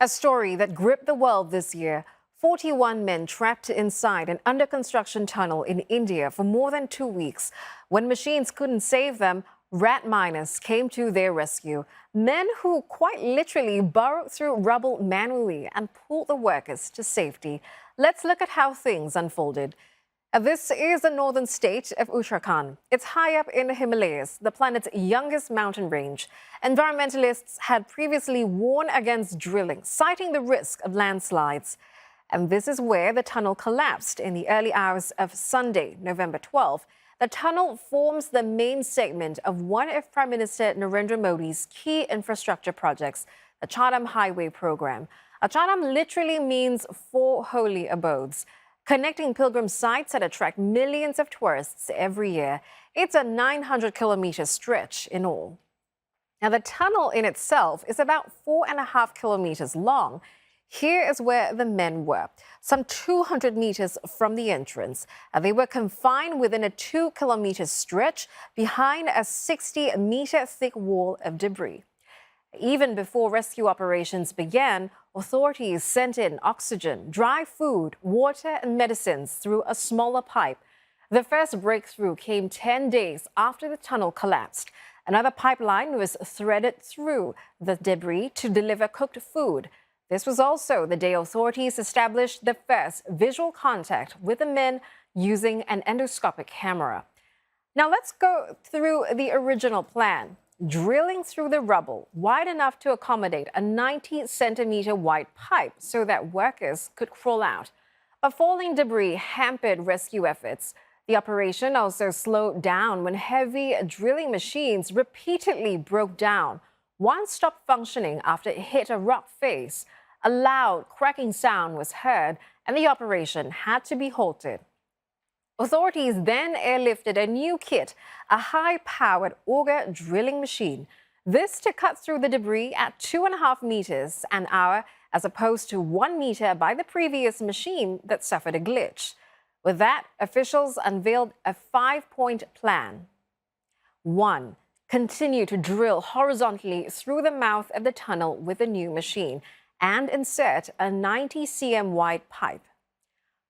A story that gripped the world this year. 41 men trapped inside an under construction tunnel in India for more than 2 weeks. When machines couldn't save them, rat miners came to their rescue. Men who quite literally burrowed through rubble manually and pulled the workers to safety. Let's look at how things unfolded. This is the northern state of Uttarakhand. It's high up in the Himalayas, the planet's youngest mountain range. Environmentalists had previously warned against drilling, citing the risk of landslides. And this is where the tunnel collapsed in the early hours of Sunday, November 12th. The tunnel forms the main segment of one of Prime Minister Narendra Modi's key infrastructure projects, the Chardham Highway program. Chardham literally means four holy abodes, connecting pilgrim sites that attract millions of tourists every year. It's a 900-kilometer stretch in all. Now, the tunnel in itself is about 4.5 kilometers long. Here is where the men were, some 200 meters from the entrance. They were confined within a 2-kilometer stretch behind a 60-meter thick wall of debris. Even before rescue operations began, authorities sent in oxygen, dry food, water and medicines through a smaller pipe. The first breakthrough came 10 days after the tunnel collapsed. Another pipeline was threaded through the debris to deliver cooked food. This was also the day authorities established the first visual contact with the men using an endoscopic camera. Now let's go through the original plan. Drilling through the rubble wide enough to accommodate a 90-centimeter wide pipe so that workers could crawl out. But falling debris hampered rescue efforts. The operation also slowed down when heavy drilling machines repeatedly broke down. One stopped functioning after it hit a rock face. A loud cracking sound was heard, and the operation had to be halted. Authorities then airlifted a new kit, a high-powered auger drilling machine. This to cut through the debris at 2.5 meters an hour, as opposed to 1 meter by the previous machine that suffered a glitch. With that, officials unveiled a 5-point plan. 1. Continue to drill horizontally through the mouth of the tunnel with the new machine and insert a 90 cm wide pipe.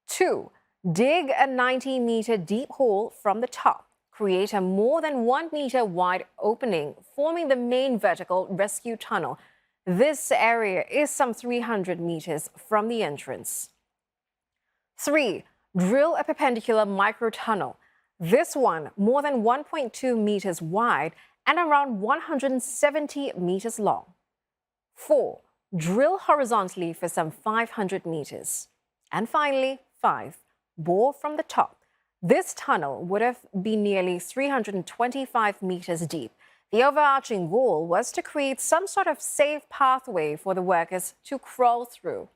2. Dig a 90-meter deep hole from the top. Create a more than 1 meter wide opening, forming the main vertical rescue tunnel. This area is some 300 meters from the entrance. 3. Drill a perpendicular micro-tunnel. This one more than 1.2 meters wide and around 170 meters long. 4. Drill horizontally for some 500 meters. And finally, 5. Bore from the top. This tunnel would have been nearly 325 meters deep. The overarching goal was to create some sort of safe pathway for the workers to crawl through.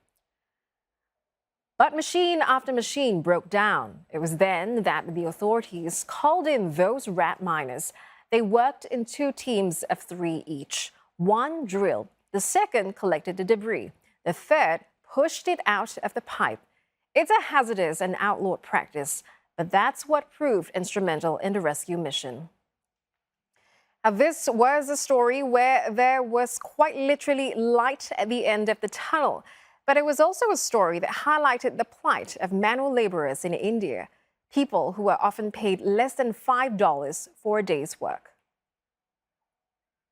But machine after machine broke down. It was then that the authorities called in those rat miners. They worked in 2 teams of 3 each. One drilled, the second collected the debris, the third pushed it out of the pipe. It's a hazardous and outlawed practice, but that's what proved instrumental in the rescue mission. Now, this was a story where there was quite literally light at the end of the tunnel, but it was also a story that highlighted the plight of manual laborers in India, people who are often paid less than $5 for a day's work.